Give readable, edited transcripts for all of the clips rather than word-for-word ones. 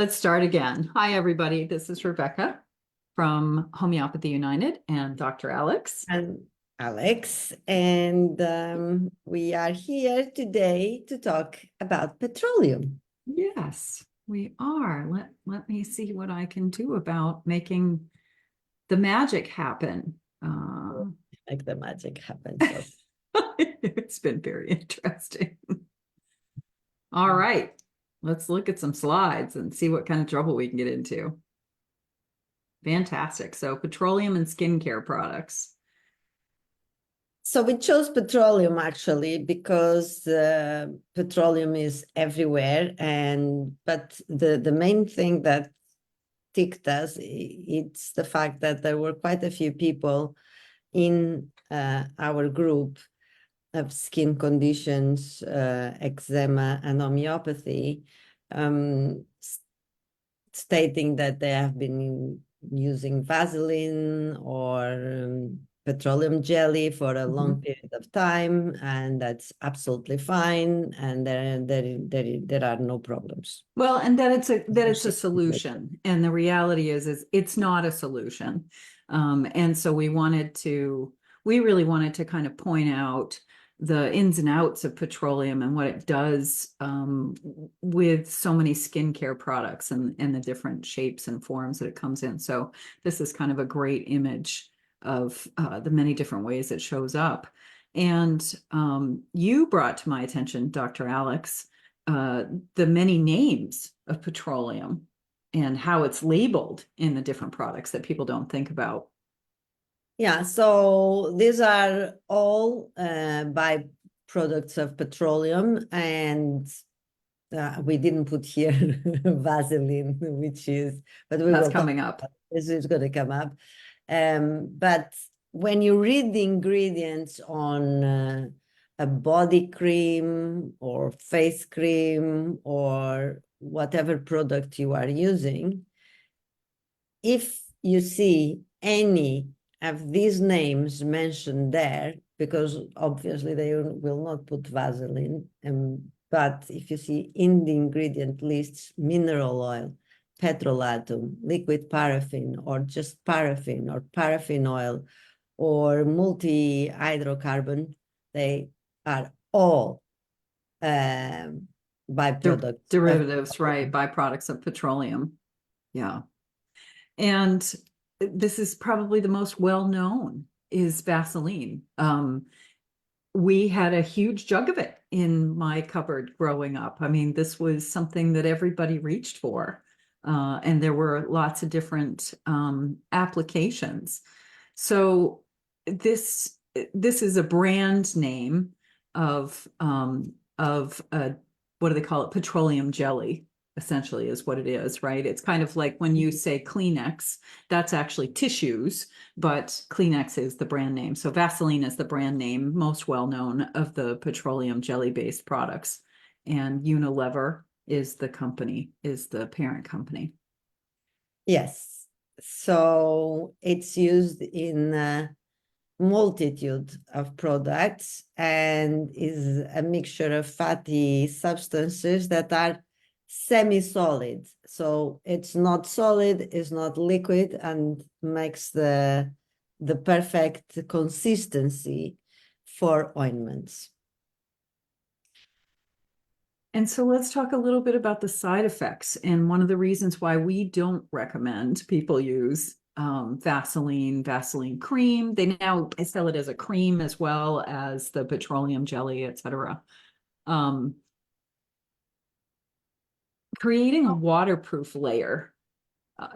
Let's start again. Hi, everybody. This is Rebecca from Homeopathy United and Dr. Alex. And Alex, and we are here today to talk about petroleum. Yes, we are. Let me see what I can do about making the magic happen. Make the magic happen. So. It's been very interesting. All right, let's look at some slides and see what kind of trouble we can get into. Fantastic. So petroleum and skincare products. So we chose petroleum actually because petroleum is everywhere, but the main thing that ticked us, it's the fact that there were quite a few people in our group of skin conditions, eczema and homeopathy, stating that they have been using Vaseline or petroleum jelly for a long period of time, and that's absolutely fine, and there are no problems. Well, and that it's a solution, and the reality is it's not a solution, and so we really wanted to kind of point out the ins and outs of petroleum and what it does with so many skincare products and the different shapes and forms that it comes in. So this is kind of a great image of the many different ways it shows up. And you brought to my attention, Dr. Alex, the many names of petroleum and how it's labeled in the different products that people don't think about. Yeah, so these are all byproducts of petroleum, and we didn't put here Vaseline, but that's coming up. This is going to come up. But when you read the ingredients on a body cream or face cream or whatever product you are using, if you see any of these names mentioned there, because obviously they will not put Vaseline, but if you see in the ingredient lists mineral oil, petrolatum, liquid paraffin, or just paraffin or paraffin oil, or multi-hydrocarbon, they are all byproducts. Derivatives, right? Byproducts of petroleum. Yeah. And this is probably the most well-known is Vaseline. We had a huge jug of it in my cupboard growing up. I mean, this was something that everybody reached for. And there were lots of different applications. So this is a brand name of what do they call it? Petroleum jelly, essentially, is what it is, right? It's kind of like when you say Kleenex, that's actually tissues, but Kleenex is the brand name. So Vaseline is the brand name, most well-known of the petroleum jelly-based products. And Unilever is the parent company. Yes. So it's used in a multitude of products and is a mixture of fatty substances that are semi-solid. So it's not solid, it's not liquid, and makes the perfect consistency for ointments. And so let's talk a little bit about the side effects. And one of the reasons why we don't recommend people use Vaseline cream. They now sell it as a cream as well as the petroleum jelly, etc. Creating a waterproof layer.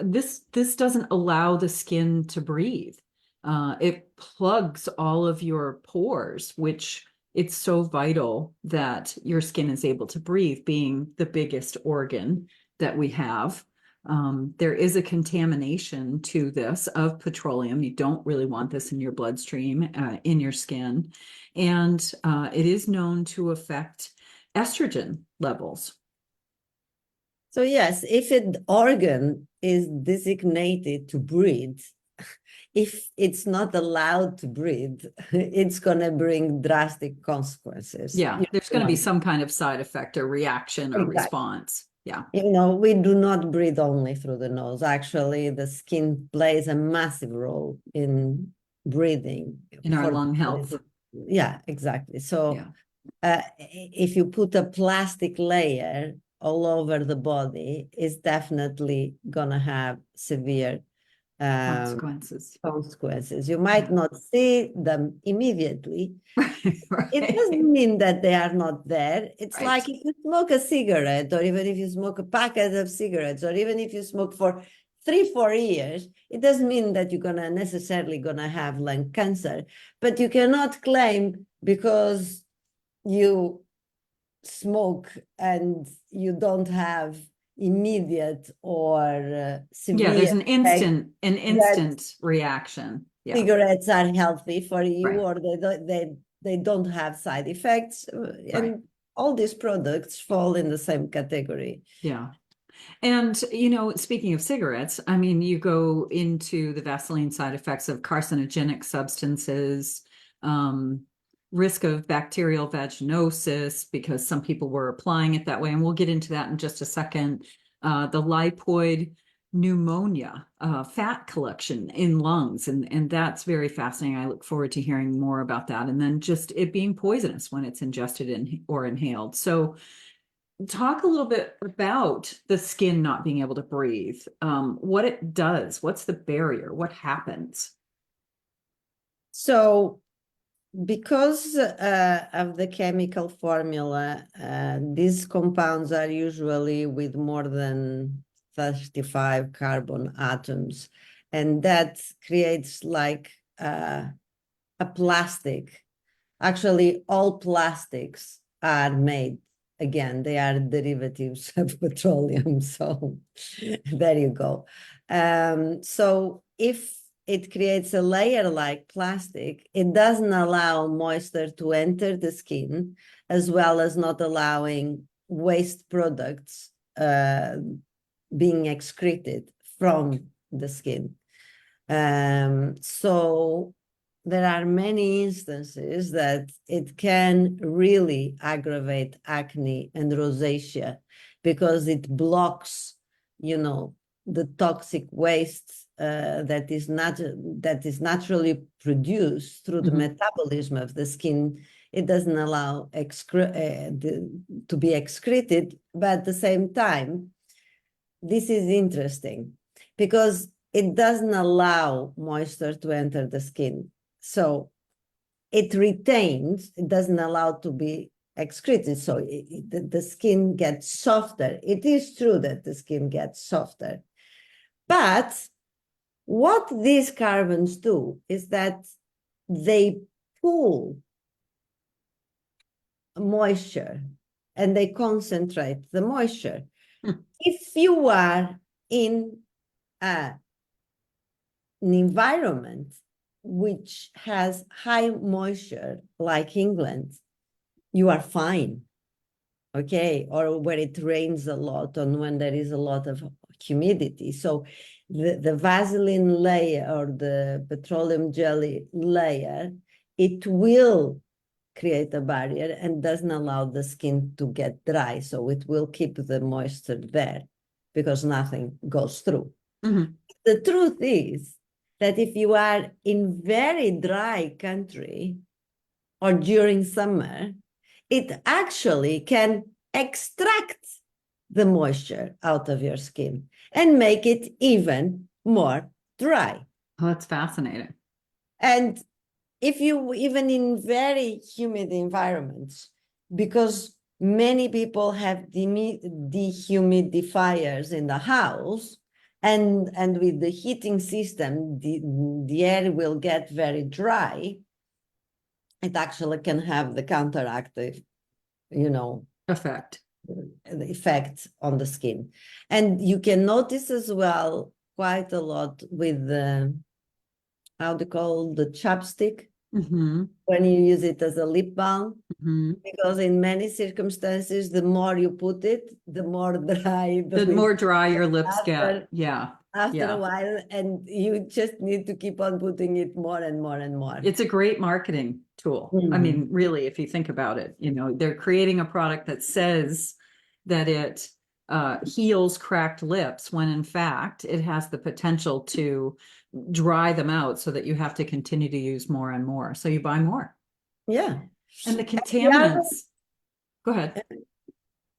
This doesn't allow the skin to breathe. It plugs all of your pores, which it's so vital that your skin is able to breathe, being the biggest organ that we have. There is a contamination to this of petroleum. You don't really want this in your bloodstream, in your skin. And it is known to affect estrogen levels. So yes, if an organ is designated to breathe, if it's not allowed to breathe, it's going to bring drastic consequences. Yeah, there's going to be some kind of side effect or reaction or response. Yeah. You know, we do not breathe only through the nose. Actually, the skin plays a massive role in breathing In our for lung health. yeah, exactly. So Yeah. if you put a plastic layer all over the body, it's definitely gonna have severe Consequences. consequences. You might Yeah. not see them immediately. It Right. doesn't mean that they are not there. It's Right. like if you smoke a cigarette, or even if you smoke a packet of cigarettes, or even if you smoke for 3-4 years, it doesn't mean that you're gonna necessarily gonna have lung cancer. But you cannot claim because you smoke and you don't have immediate or Yeah, there's severe an effect that instant reaction. Yeah. cigarettes are healthy for you, Right. or they don't have side effects, Right. and all these products fall in the same category. Yeah. And, you know, speaking of cigarettes, I mean, you go into the Vaseline side effects of carcinogenic substances, um, risk of bacterial vaginosis, because some people were applying it that way. And we'll get into that in just a second. The lipoid pneumonia, fat collection in lungs. And that's very fascinating. I look forward to hearing more about that. And then just it being poisonous when it's ingested or inhaled. So, talk a little bit about the skin not being able to breathe, what it does, what's the barrier, what happens. So because of the chemical formula, these compounds are usually with more than 35 carbon atoms, and that creates like a plastic. Actually, all plastics are made, again, they are derivatives of petroleum. So there you go. So if it creates a layer like plastic, it doesn't allow moisture to enter the skin, as well as not allowing waste products being excreted from the skin. So there are many instances that it can really aggravate acne and rosacea because it blocks, you know, the toxic waste that is naturally produced through the metabolism of the skin. It doesn't allow to be excreted, but at the same time, this is interesting because it doesn't allow moisture to enter the skin. So it retains, it doesn't allow to be excreted. So the skin gets softer. It is true that the skin gets softer. But what these carbons do is that they pull moisture and they concentrate the moisture. If you are in an environment which has high moisture, like England, you are fine, okay? Or where it rains a lot, and when there is a lot of humidity. So the Vaseline layer or the petroleum jelly layer, it will create a barrier and doesn't allow the skin to get dry. So it will keep the moisture there because nothing goes through. The truth is that if you are in very dry country or during summer, it actually can extract the moisture out of your skin and make it even more dry. Oh, that's fascinating. And if you, even in very humid environments, because many people have dehumidifiers in the house, and with the heating system, the air will get very dry. It actually can have the counteractive, you know, Effect. the effect on the skin. And you can notice as well quite a lot with the, how do you call the chapstick? When you use it as a lip balm, because in many circumstances, the more you put it, the more dry The lip more dry your lips get. after, Yeah. after a Yeah. while, and you just need to keep on putting it more and more and more. It's a great marketing tool. I Mhm. mean, really, if you think about it, you know, they're creating a product that says that it heals cracked lips, when in fact it has the potential to dry them out so that you have to continue to use more and more. So you buy more. Yeah. And the And the other, contaminants, go ahead.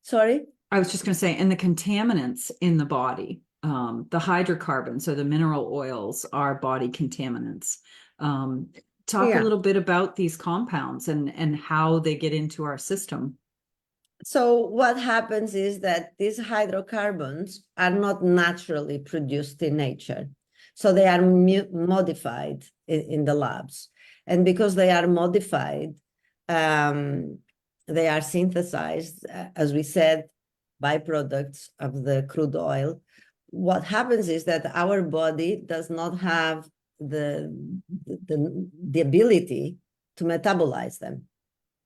sorry? I was just going to say, and the contaminants in the body, the hydrocarbons, so the mineral oils, are body contaminants. Talk a Yeah. little bit about these compounds and how they get into our system. So what happens is that these hydrocarbons are not naturally produced in nature. So they are modified in the labs. And because they are modified, they are synthesized, as we said, byproducts of the crude oil. What happens is that our body does not have the ability to metabolize them,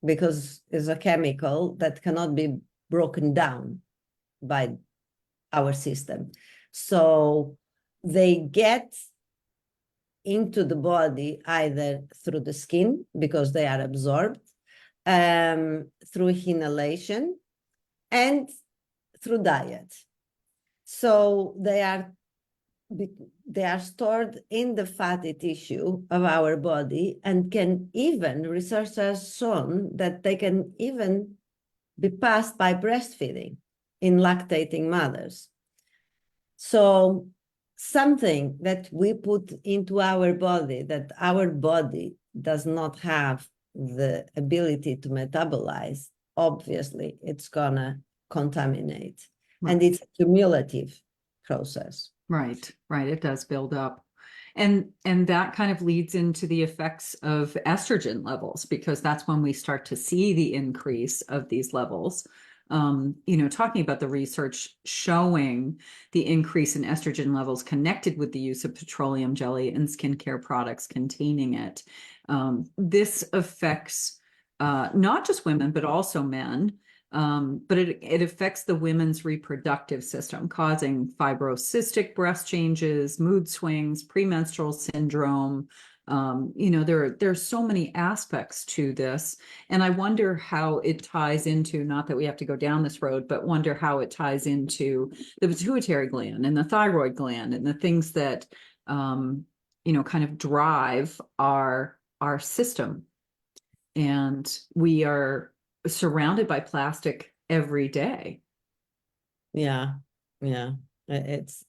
because it's a chemical that cannot be broken down by our system. So they get into the body either through the skin, because they are absorbed, through inhalation, and through diet. So they are stored in the fatty tissue of our body, and can even, research has shown that they can even be passed by breastfeeding in lactating mothers. So something that we put into our body that our body does not have the ability to metabolize, obviously it's gonna contaminate. Right. And it's a cumulative process. Right, right. It does build up. And that kind of leads into the effects of estrogen levels, because that's when we start to see the increase of these levels. Talking about the research showing the increase in estrogen levels connected with the use of petroleum jelly and skincare products containing it. This affects not just women, but also men. But it affects the women's reproductive system, causing fibrocystic breast changes, mood swings, premenstrual syndrome. There's so many aspects to this. And I wonder how it ties into, not that we have to go down this road, but wonder how it ties into the pituitary gland and the thyroid gland and the things that, kind of drive our system. And we are surrounded by plastic every day. Yeah, yeah. It's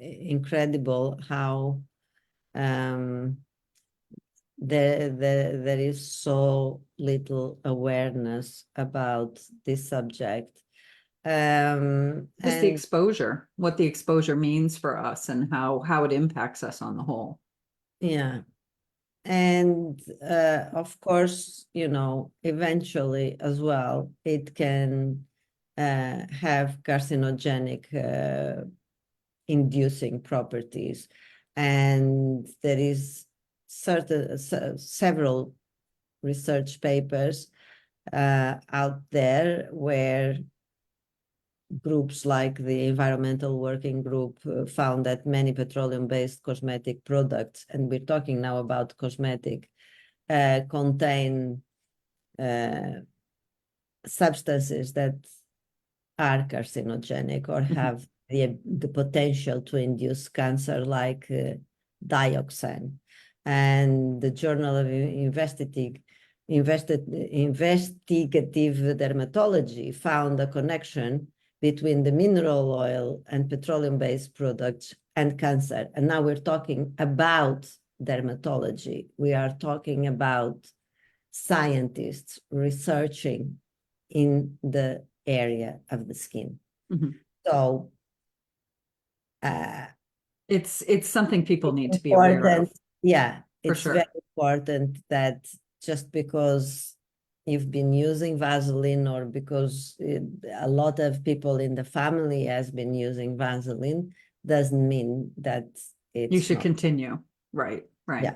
incredible how there is so little awareness about this subject. Just the exposure, what the exposure means for us and how it impacts us on the whole. Yeah. And of course, eventually as well, it can have carcinogenic inducing properties. And there is several research papers out there where groups like the Environmental Working Group found that many petroleum-based cosmetic products, and we're talking now about cosmetic, contain substances that are carcinogenic or have the potential to induce cancer, like dioxin. And the Journal of Investigative Dermatology found a connection between the mineral oil and petroleum-based products and cancer. And now we're talking about dermatology. We are talking about scientists researching in the area of the skin. Mm-hmm. So it's something people need to be aware of. Yeah, it's sure. very important that just because you've been using Vaseline, or because a lot of people in the family has been using Vaseline, doesn't mean that you should not. continue. Right. Yeah.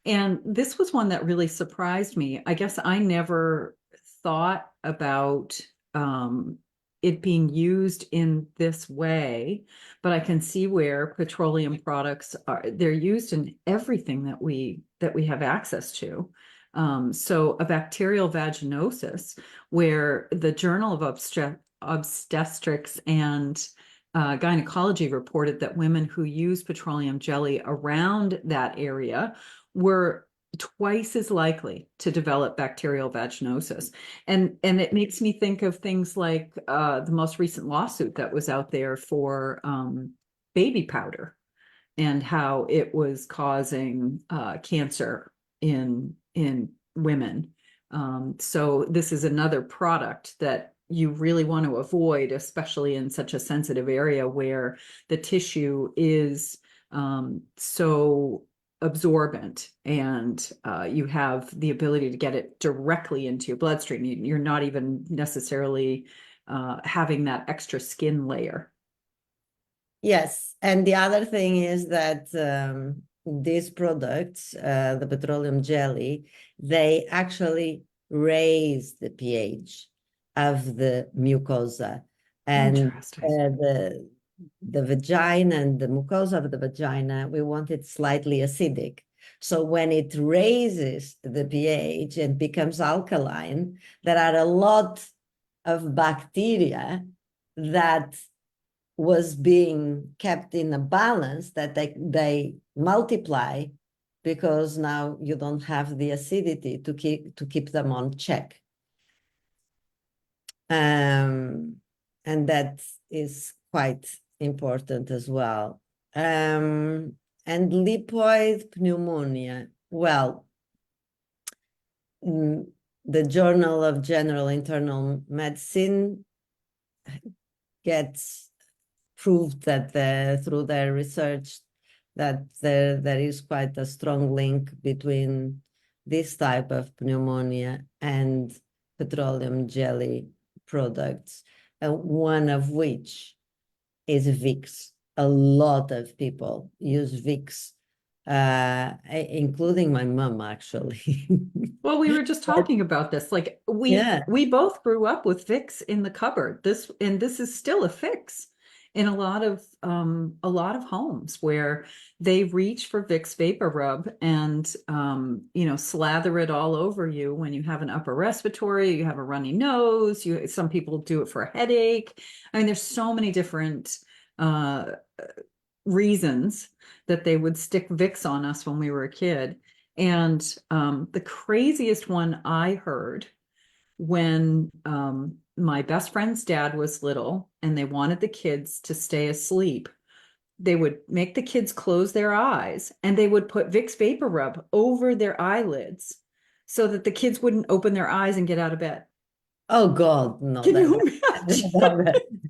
And this was one that really surprised me. I guess I never thought about it being used in this way, but I can see where petroleum products they're used in everything that we have access to. So a bacterial vaginosis, where the Journal of Obstetrics and Gynecology reported that women who use petroleum jelly around that area were twice as likely to develop bacterial vaginosis. And it makes me think of things like the most recent lawsuit that was out there for baby powder and how it was causing cancer in women. So this is another product that you really want to avoid, especially in such a sensitive area where the tissue is so absorbent and you have the ability to get it directly into your bloodstream. You're not even necessarily having that extra skin layer. Yes, and the other thing is that these products, the petroleum jelly, they actually raise the pH of the mucosa, and Interesting. the vagina and the mucosa of the vagina, we want it slightly acidic. So when it raises the pH and becomes alkaline, there are a lot of bacteria that was being kept in a balance, that they multiply, because now you don't have the acidity to keep them on check. And that is quite important as well. And lipoid pneumonia. Well, the Journal of General Internal Medicine gets proved that through their research that there is quite a strong link between this type of pneumonia and petroleum jelly products, one of which is Vicks. A lot of people use Vicks, including my mom, actually. Well, we were just talking about this. Like Yeah. we both grew up with Vicks in the cupboard. This is still a fix in a lot of homes where they reach for Vicks Vapor Rub and slather it all over you when you have an upper respiratory, you have a runny nose, some people do it for a headache. I mean, there's so many different reasons that they would stick Vicks on us when we were a kid. And the craziest one I heard when my best friend's dad was little and they wanted the kids to stay asleep, they would make the kids close their eyes and they would put Vicks Vapor Rub over their eyelids so that the kids wouldn't open their eyes and get out of bed. Oh God, no, Can you imagine?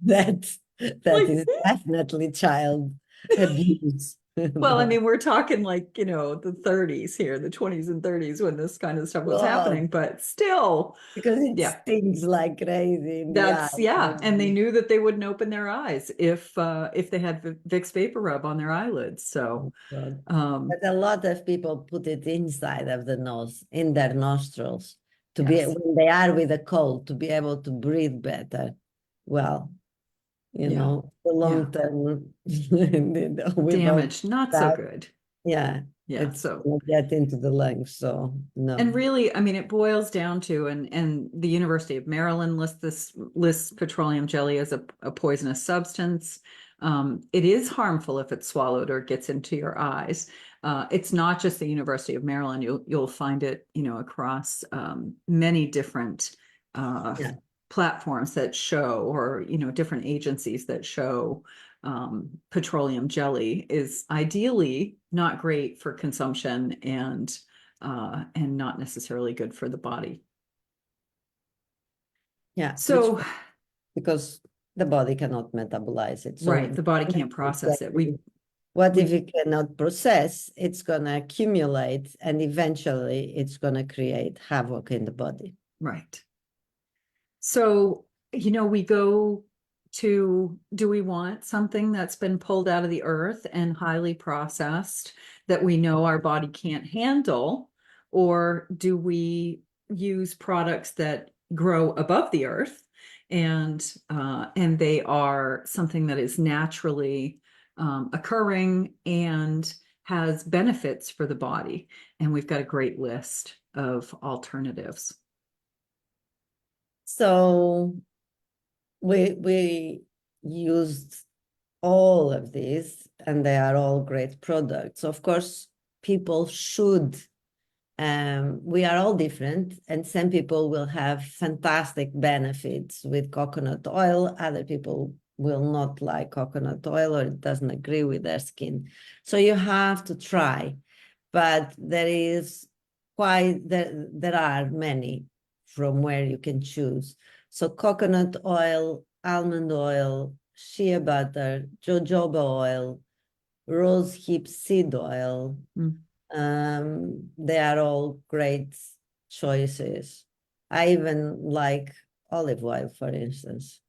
that is Like, definitely child abuse. well, I No. mean, we're talking like, the 30s here, the 20s and 30s when this kind of stuff was happening, God, but still, because it yeah, stings like crazy in the eye. yeah. And they knew that they wouldn't open their eyes if they had Vicks Vapor Rub on their eyelids. So, God. um, But a lot of people put it inside of the nose, in their nostrils, to be yes, when they are with a cold, to be able to breathe better. Well, yeah, the yeah. long term with all Damage, not so that, good. yeah, Yeah. it's So, gonna get into the lungs. So and no. really, I mean, it boils down to, and the University of Maryland lists petroleum jelly as a poisonous substance. It is harmful if it's swallowed or gets into your eyes. It's not just the University of Maryland. You'll find it, across many different Yeah. platforms that show, or different agencies that show petroleum jelly is ideally not great for consumption and not necessarily good for the body. Yeah, which So, because the body cannot metabolize it. right, So the body can't process it. what if We, it cannot process? It's gonna accumulate, and eventually it's gonna create havoc in the body. right. So, we go to, do we want something that's been pulled out of the earth and highly processed that we know our body can't handle? Or do we use products that grow above the earth and they are something that is naturally occurring and has benefits for the body? And we've got a great list of alternatives. So we used all of these, and they are all great products. Of course, people should, we are all different, and some people will have fantastic benefits with coconut oil. Other people will not like coconut oil, or it doesn't agree with their skin. So you have to try, but there are many from where you can choose. So coconut oil, almond oil, shea butter, jojoba oil, rose hip seed oil. They are all great choices. I even like olive oil, for instance.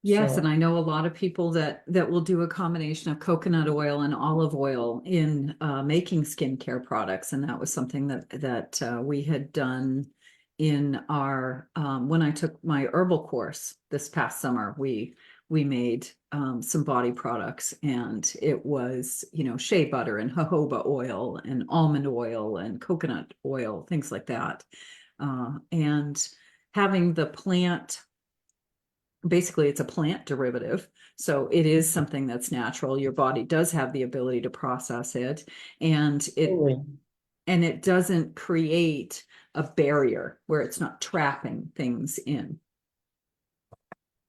Yes, So, and I know a lot of people that will do a combination of coconut oil and olive oil in making skincare products, and that was something that we had done in our when I took my herbal course this past summer. We made some body products, and it was, you know, shea butter and jojoba oil and almond oil and coconut oil, things like that, and having the plant. Basically, it's a plant derivative. So it is something that's natural. Your body does have the ability to process it, and it doesn't create a barrier where it's not trapping things in.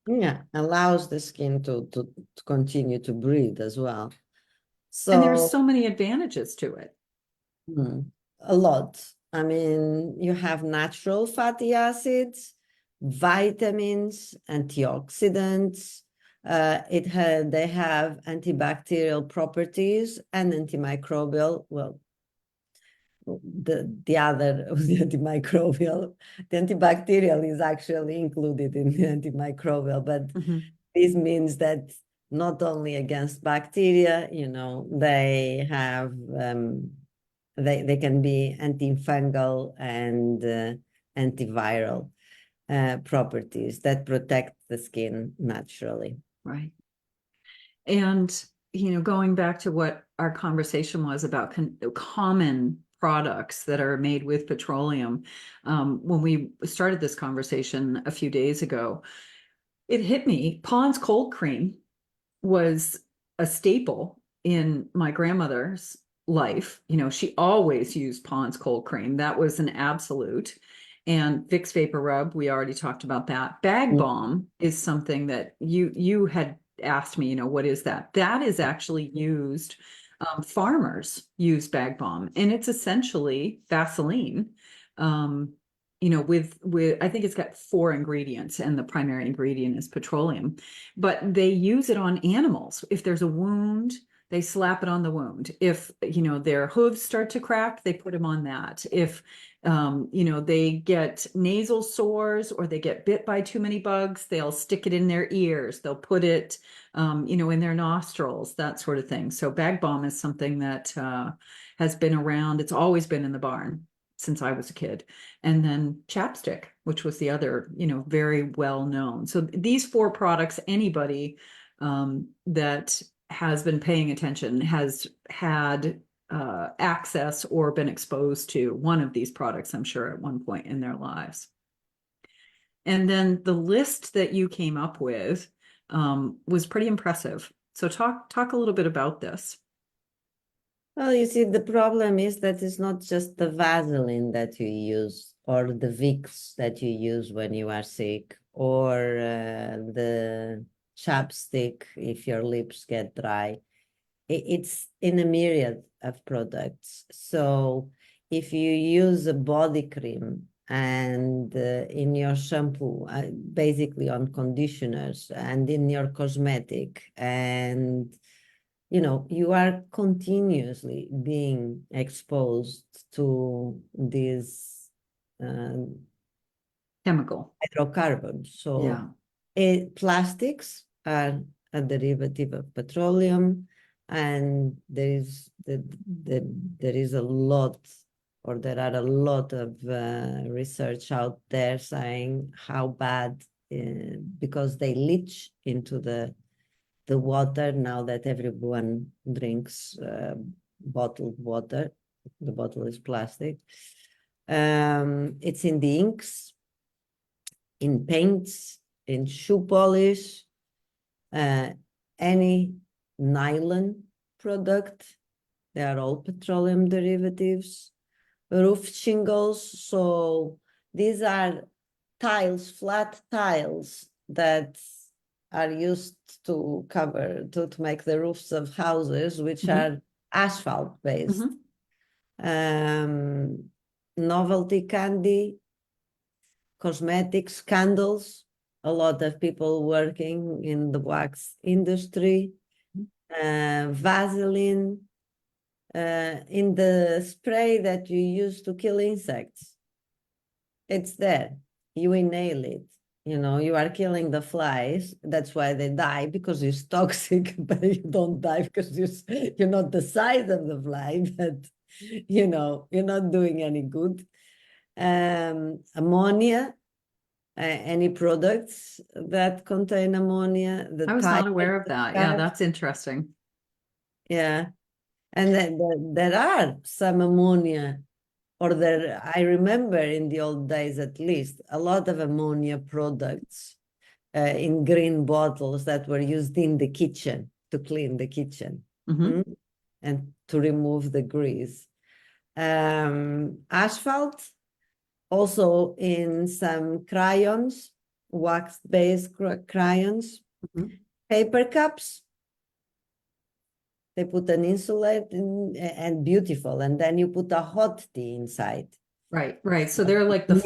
yeah, allows the skin to continue to breathe as well. And there's So so many advantages to it. a lot. I mean, you have natural fatty acids, vitamins, antioxidants. They have antibacterial properties and antimicrobial. Well, the other the antimicrobial, the antibacterial is actually included in the antimicrobial, but this means that not only against bacteria, you know, they have they can be antifungal and antiviral properties that protect the skin naturally. Right. And, you know, going back to what our conversation was about common products that are made with petroleum, when we started this conversation a few days ago, it hit me. Pond's cold cream was a staple in my grandmother's life. You know, she always used Pond's cold cream. That was an absolute. And Vicks Vapor Rub, we already talked about that. Bag Balm is something that you had asked me, you know, what is that? That is actually used. Farmers use Bag Balm, and it's essentially Vaseline. You know, with I think it's got 4 ingredients, and the primary ingredient is petroleum. But they use it on animals. If there's a wound, they slap it on the wound. If, you know, their hooves start to crack, they put them on that. If you know, they get nasal sores or they get bit by too many bugs, they'll stick it in their ears. They'll put it, you know, in their nostrils, that sort of thing. So Bag Balm is something that has been around. It's always been in the barn since I was a kid. And then chapstick, which was the other, you know, very well known. So these 4 products, anybody that has been paying attention has had access or been exposed to one of these products, I'm sure, at one point in their lives. And then the list that you came up with was pretty impressive. So talk a little bit about this. Well, you see, the problem is that it's not just the Vaseline that you use or the Vicks that you use when you are sick, or the chapstick if your lips get dry. It's in a myriad of products. So if you use a body cream and in your shampoo, basically on conditioners, and in your cosmetic, and you know, you are continuously being exposed to these Chemical. hydrocarbons. So Yeah. plastics are a derivative of petroleum, and there is a lot, or there are a lot of research out there saying how bad, because they leach into the water now that everyone drinks bottled water. The bottle is plastic. It's in the inks, in paints, in shoe polish, any nylon product. They are all petroleum derivatives. Roof shingles. So these are tiles, flat tiles that are used to cover, to make the roofs of houses, which are asphalt based. Novelty candy, cosmetics, candles, a lot of people working in the wax industry, Vaseline, in the spray that you use to kill insects. It's there. You inhale it. You know, you are killing the flies. That's why they die, because it's toxic, but you don't die because you're not the size of the fly, but, you know, you're not doing any good. Ammonia, any products that contain ammonia. I was not aware of that. Yeah, that's interesting. Yeah. And then there are some ammonia, or there, I remember in the old days at least, a lot of ammonia products in green bottles that were used in the kitchen to clean the kitchen and to remove the grease. Asphalt, also in some crayons, wax-based crayons, paper cups. They put an insulate and beautiful, and then you put a hot tea inside. Right, right. So they're like the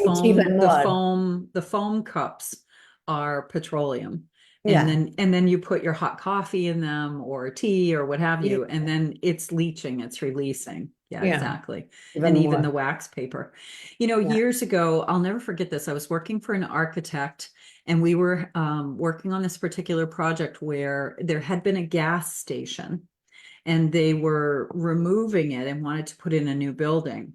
foam cups are petroleum. And then you put your hot coffee in them or tea or what have you, and then it's leaching, it's releasing. Yeah, exactly. And even the wax paper. You know, years ago, I'll never forget this. I was working for an architect, and we were working on this particular project where there had been a gas station, and they were removing it and wanted to put in a new building.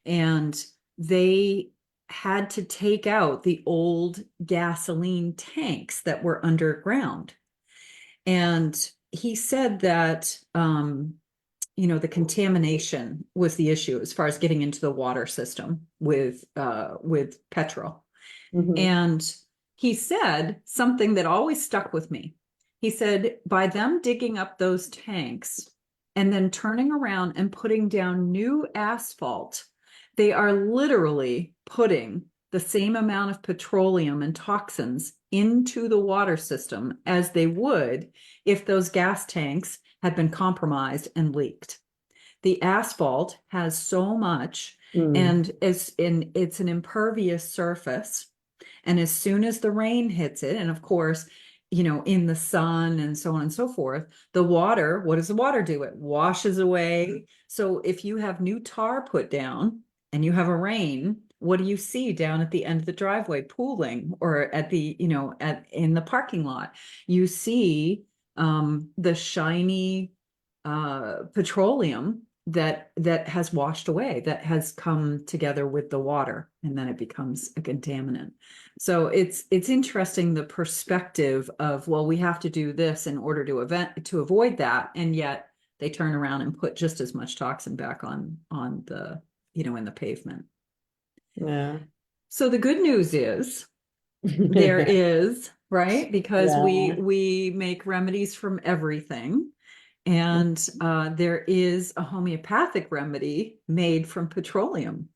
And they had to take out the old gasoline tanks that were underground. And he said that, you know, the contamination was the issue as far as getting into the water system with petrol. And he said something that always stuck with me. He said, by them digging up those tanks and then turning around and putting down new asphalt, they are literally putting the same amount of petroleum and toxins into the water system as they would if those gas tanks had been compromised and leaked. The asphalt has so much, and it's an impervious surface. And as soon as the rain hits it, and of course, you know, in the sun and so on and so forth, the water, what does the water do? It washes away. So if you have new tar put down and you have a rain, what do you see down at the end of the driveway pooling, or at the, you know, in the parking lot? You see the shiny petroleum that has washed away, that has come together with the water, and then it becomes a contaminant. So it's interesting, the perspective of, well, we have to do this in order to avoid that, and yet they turn around and put just as much toxin back on the, you know, in the pavement. Yeah. So the good news is there is, right? Because we make remedies from everything. And there is a homeopathic remedy made from petroleum,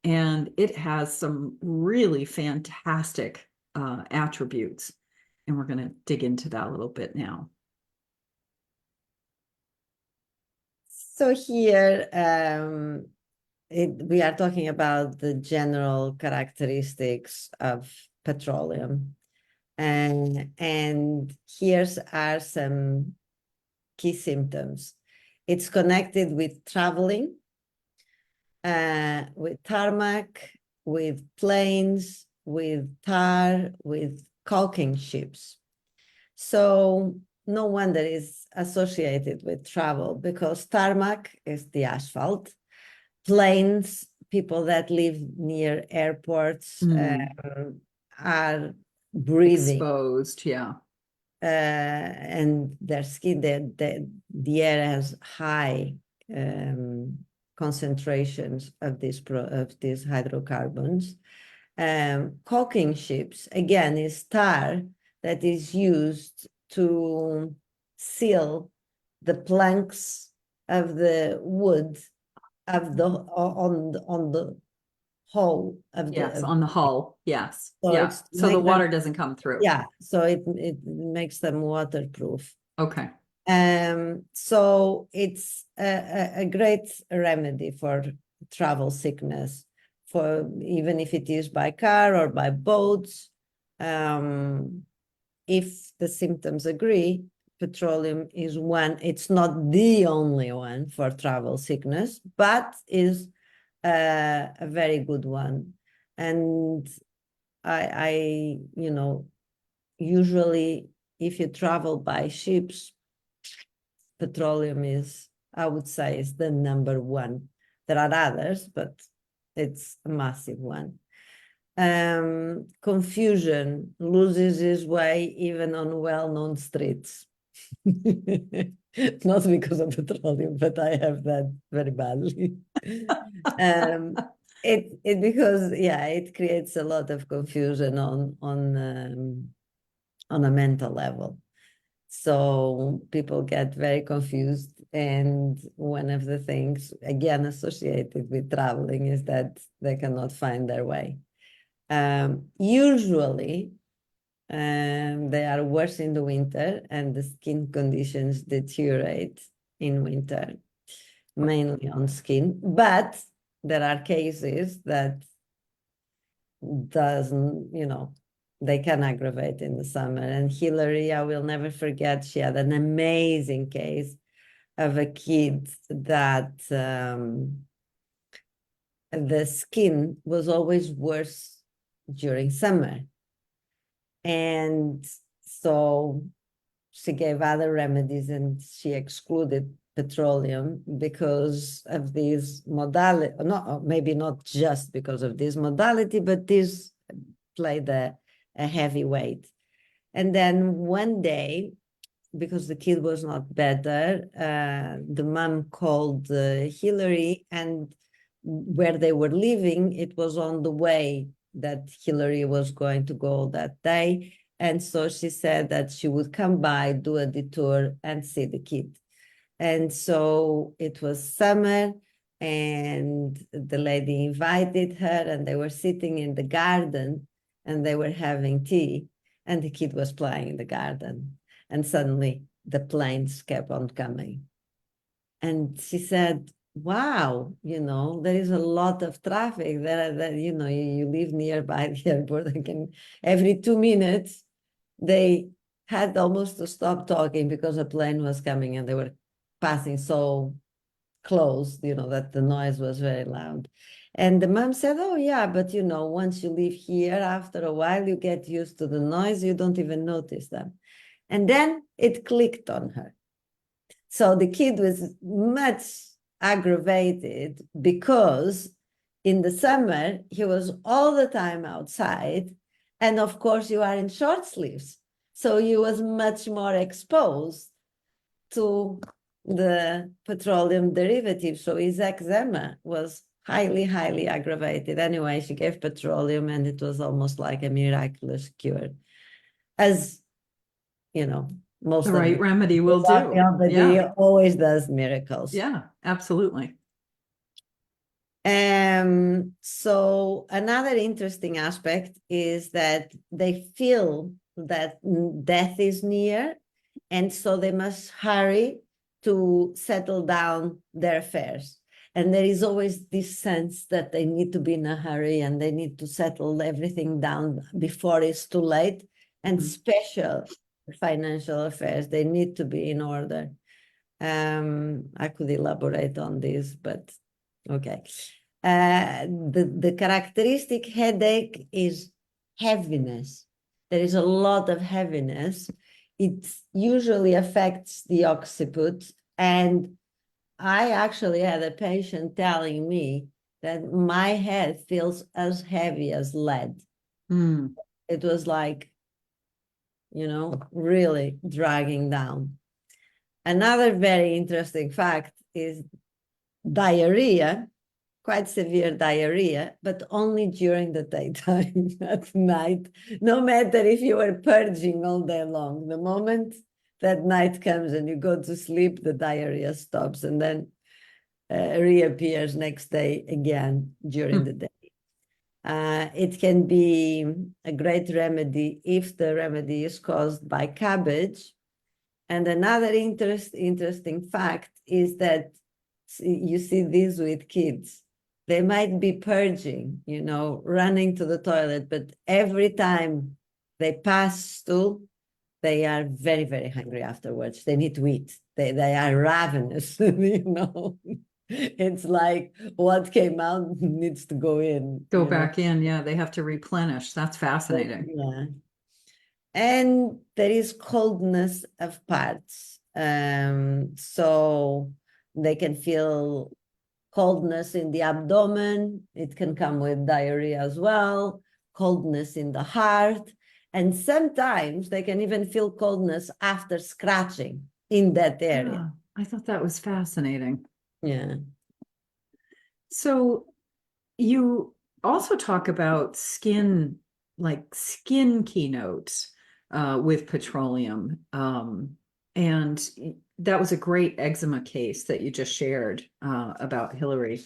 and it has some really fantastic attributes. And we're going to dig into that a little bit now. So here we are talking about the general characteristics of petroleum. And here's are some key symptoms. It's connected with traveling, with tarmac, with planes, with tar, with caulking ships. So no wonder it's associated with travel, because tarmac is the asphalt. Planes, people that live near airports are breathing. Exposed, yeah. And their skin, the air has high concentrations of these hydrocarbons. caulking ships, again, is tar that is used to seal the planks of the wood of the on the hull of Yes, the on the hull. Yes. so Yeah. it's to So the make them, water doesn't come through. yeah, so it makes them waterproof. Okay. So it's a great remedy for travel sickness, for even if it is by car or by boats. If the symptoms agree, petroleum is one, it's not the only one for travel sickness, but is a very good one. And I usually if you travel by ships, petroleum is, I would say, is the number one. There are others, but it's a massive one. Confusion loses its way even on well-known streets. Not because of petroleum, but I have that very badly. It because it creates a lot of confusion on a mental level. So people get very confused. And one of the things, again, associated with traveling is that they cannot find their way. Usually, they are worse in the winter and the skin conditions deteriorate in winter, mainly on skin. But there are cases that doesn't, they can aggravate in the summer. And Hillary, I will never forget, she had an amazing case of a kid that the skin was always worse during summer. And so she gave other remedies and she excluded petroleum because of this modality, maybe not just because of this modality, but this played a heavy weight. And then one day, because the kid was not better, the mom called Hillary, and where they were living, it was on the way that Hillary was going to go that day. And so she said that she would come by, do a detour, and see the kid. And so it was summer, and the lady invited her, and they were sitting in the garden, and they were having tea, and the kid was playing in the garden. And suddenly the planes kept on coming. And she said, wow, there is a lot of traffic there, you live nearby the airport. Every 2 minutes, they had almost to stop talking because a plane was coming and they were passing so close, that the noise was very loud. And the mom said, oh yeah, but once you live here, after a while, you get used to the noise, you don't even notice them. And then it clicked on her. So the kid was much aggravated because in the summer, he was all the time outside. And of course, you are in short sleeves. So he was much more exposed to the petroleum derivative. So his eczema was highly, highly aggravated. Anyway, she gave petroleum and it was almost like a miraculous cure. As, most The of right remedy will do. homeopathy Yeah. always does miracles. Yeah, absolutely. So another interesting aspect is that they feel that death is near, and so they must hurry to settle down their affairs. And there is always this sense that they need to be in a hurry and they need to settle everything down before it's too late. And special financial affairs, they need to be in order. I could elaborate on this, but okay. The characteristic headache is heaviness. There is a lot of heaviness. It usually affects the occiput. And I actually had a patient telling me that my head feels as heavy as lead. It was like, really dragging down. Another very interesting fact is diarrhea quite severe diarrhea, but only during the daytime. At night, no matter if you were purging all day long, the moment that night comes and you go to sleep, the diarrhea stops and then reappears next day again during the day. It can be a great remedy if the remedy is caused by cabbage. And another interesting fact is that you see this with kids. They might be purging, you know, running to the toilet, but every time they pass stool, they are very, very hungry afterwards. They need to eat. They are ravenous, you know. It's like what came out needs to go in. Go back in. Yeah, they have to replenish. That's fascinating. Yeah. And there is coldness of parts. So they can feel coldness in the abdomen. It can come with diarrhea as well, coldness in the heart. And sometimes they can even feel coldness after scratching in that area. Yeah, I thought that was fascinating. Yeah. So you also talk about skin, like skin keynotes with petroleum. And that was a great eczema case that you just shared about Hillary.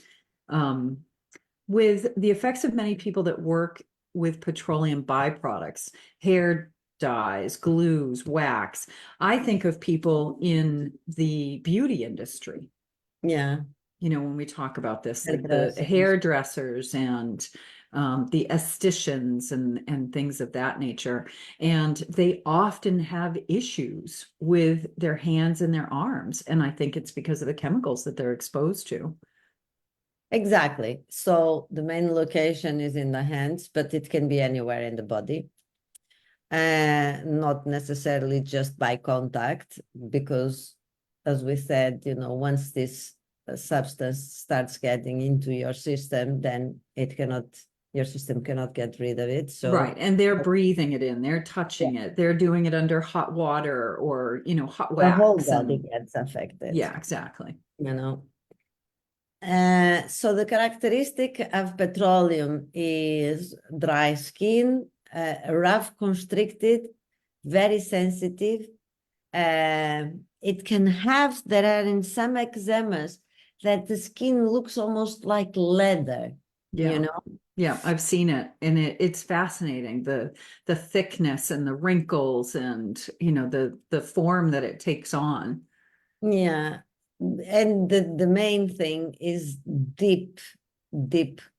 With the effects of many people that work with petroleum byproducts, hair dyes, glues, wax, I think of people in the beauty industry. Yeah. You know, when we talk about this, like the Hairdressers. hairdressers and the estheticians and things of that nature. And they often have issues with their hands and their arms. And I think it's because of the chemicals that they're exposed to. Exactly. So the main location is in the hands, but it can be anywhere in the body. Not necessarily just by contact, because as we said, you know, once this substance starts getting into your system, then your system cannot get rid of it. So right. And they're breathing it in, they're touching it, they're doing it under hot water or, you know, hot the whole wax. body And gets affected. yeah, exactly. You know. So the characteristic of petroleum is dry skin, rough constricted, very sensitive. It can have, there are in some eczemas that the skin looks almost like leather, Yeah. you know? Yeah, I've seen it, and it's fascinating, the thickness and the wrinkles and, you know, the form that it takes on. Yeah. And the main thing is deep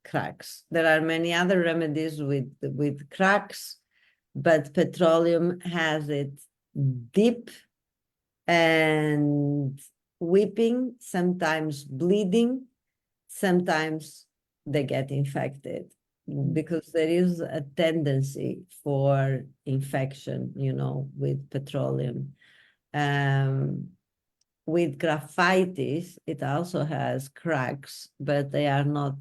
cracks. There are many other remedies with cracks, but petroleum has it deep and weeping, sometimes bleeding, sometimes they get infected because there is a tendency for infection, you know, with petroleum. With graphitis, it also has cracks, but they are not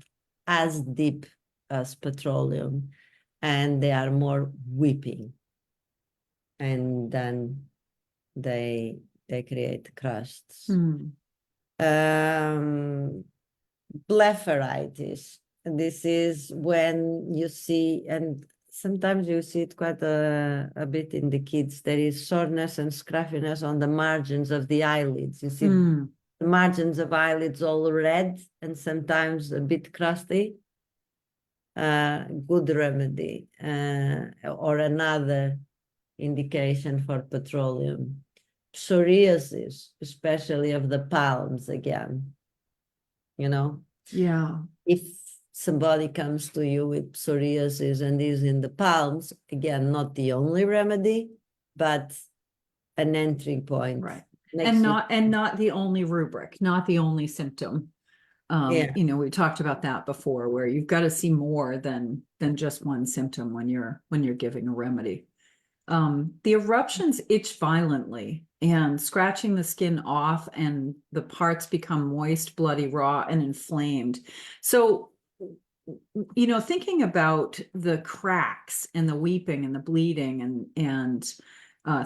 as deep as petroleum, and they are more weeping. And then they create crusts. Blepharitis. This is when you see, and sometimes you see it quite a bit in the kids, there is soreness and scruffiness on the margins of the eyelids. You see the margins of eyelids all red and sometimes a bit crusty. Good remedy. Or another indication for petroleum. Psoriasis, especially of the palms again. You know? Yeah. If somebody comes to you with psoriasis and is in the palms, again, not the only remedy, but an entry point. Right. And not the only rubric, not the only symptom. You know, we talked about that before, where you've got to see more than just one symptom when you're giving a remedy. The eruptions itch violently, and scratching the skin off and the parts become moist, bloody, raw, and inflamed. So, you know, thinking about the cracks and the weeping and the bleeding and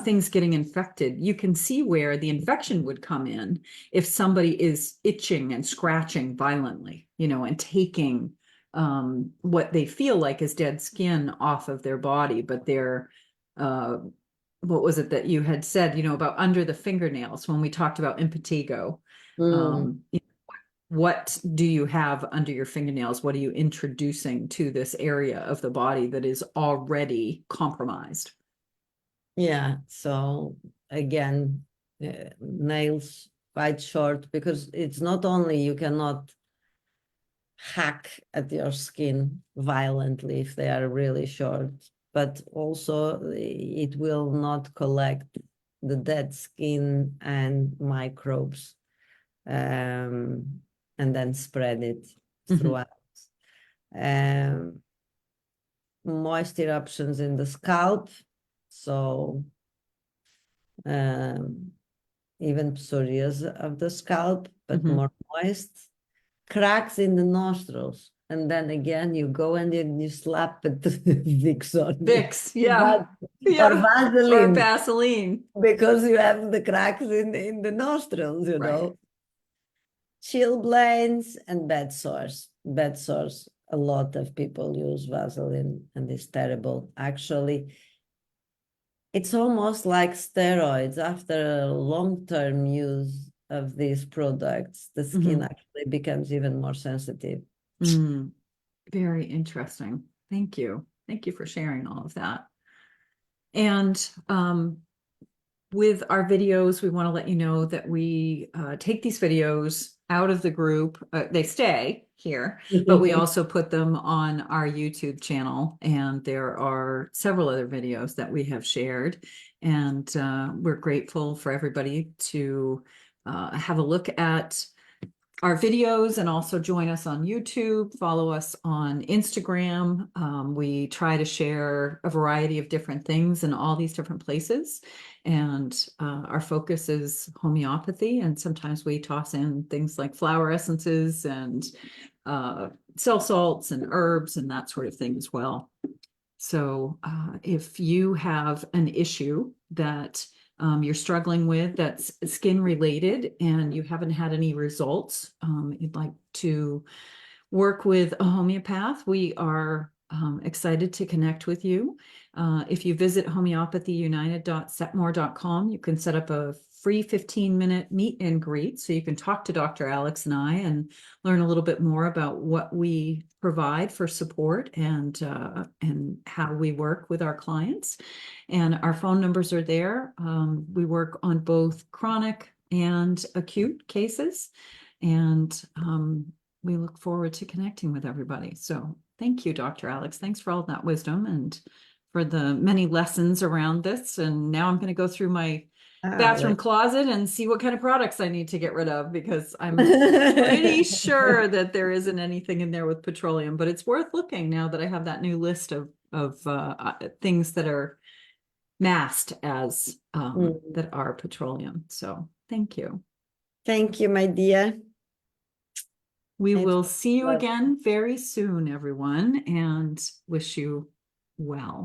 things getting infected, you can see where the infection would come in if somebody is itching and scratching violently, you know, and taking what they feel like is dead skin off of their body, but they're what was it that you had said, you know, about under the fingernails when we talked about impetigo? Mm. What do you have under your fingernails? What are you introducing to this area of the body that is already compromised? Yeah, so again, nails quite short, because it's not only you cannot hack at your skin violently if they are really short, but also it will not collect the dead skin and microbes, and then spread it throughout. Moisture options in the scalp, so even psoriasis of the scalp, but more moist. Cracks in the nostrils, and then again you go and you slap it Vicks on Vicks, you. yeah. Or Yeah. Or Vaseline, Vaseline. because you have the cracks in the nostrils, you Right. know. Chilblains and bed sores. Bed sores, a lot of people use Vaseline, and it's terrible. Actually, it's almost like steroids. After a long-term use of these products, the skin actually becomes even more sensitive. Very interesting. Thank you. Thank you for sharing all of that. And with our videos, we want to let you know that we take these videos out of the group. They stay here, but we also put them on our YouTube channel. And there are several other videos that we have shared. And we're grateful for everybody to have a look at our videos and also join us on YouTube, follow us on Instagram. We try to share a variety of different things in all these different places. And our focus is homeopathy. And sometimes we toss in things like flower essences and cell salts and herbs and that sort of thing as well. So if you have an issue that you're struggling with that's skin related and you haven't had any results, you'd like to work with a homeopath, we are excited to connect with you. If you visit HomeopathyUnited.setmore.com, you can set up a free 15-minute meet and greet so you can talk to Dr. Alex and I and learn a little bit more about what we provide for support and how we work with our clients. And our phone numbers are there. We work on both chronic and acute cases, and we look forward to connecting with everybody. So thank you, Dr. Alex. Thanks for all that wisdom and for the many lessons around this. And now I'm going to go through my bathroom closet and see what kind of products I need to get rid of, because I'm pretty sure that there isn't anything in there with petroleum, but it's worth looking now that I have that new list of things that are masked as that are petroleum. So thank you. Thank you, my dear. We will see you again very soon, everyone, and wish you well.